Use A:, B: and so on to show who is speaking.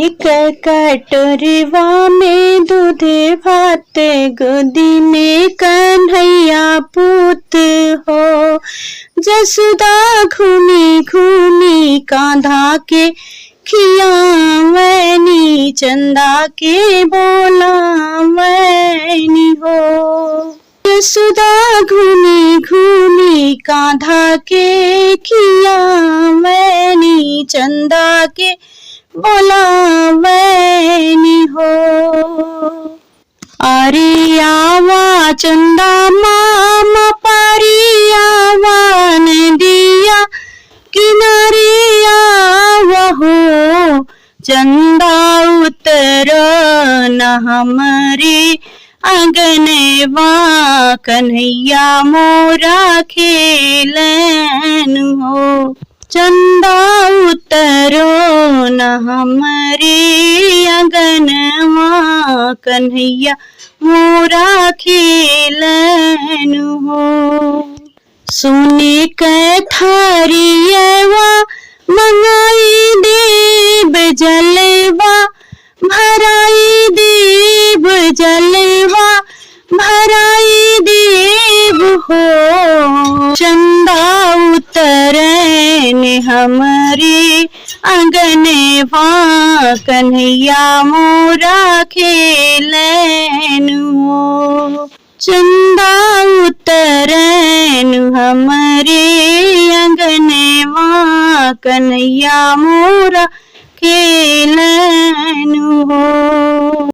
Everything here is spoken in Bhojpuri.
A: एक कटोरवा में दूध भात, गोदी में कन्हैया पूत हो। जसोदा घूमी घूमी कांधा के खियावनी, चंदा के बोलावनी हो। जसोदा घूमी घूमी कांधा के खियावनी, चंदा के बोलावनी हो। आरियावा चंदा मामा पारियावा नदिया किनारिया वहो। चंदा उतर न हमारे आंगनवा, कन्हैया मोरा खेलन हो। चंदा उतरो न हमारे आंगनवा, कन्हैया मोरा खेलन हो। सोने के थारियवा मंगाई देव जलवा, भराई देव जलवा, भराई देव हो। चंदा उतरन हमारे आंगनवा, कन्हैया मोरा खेलन हो। चंदा उतरन हमारे आंगनवा, कन्हैया मोरा खेलन हो।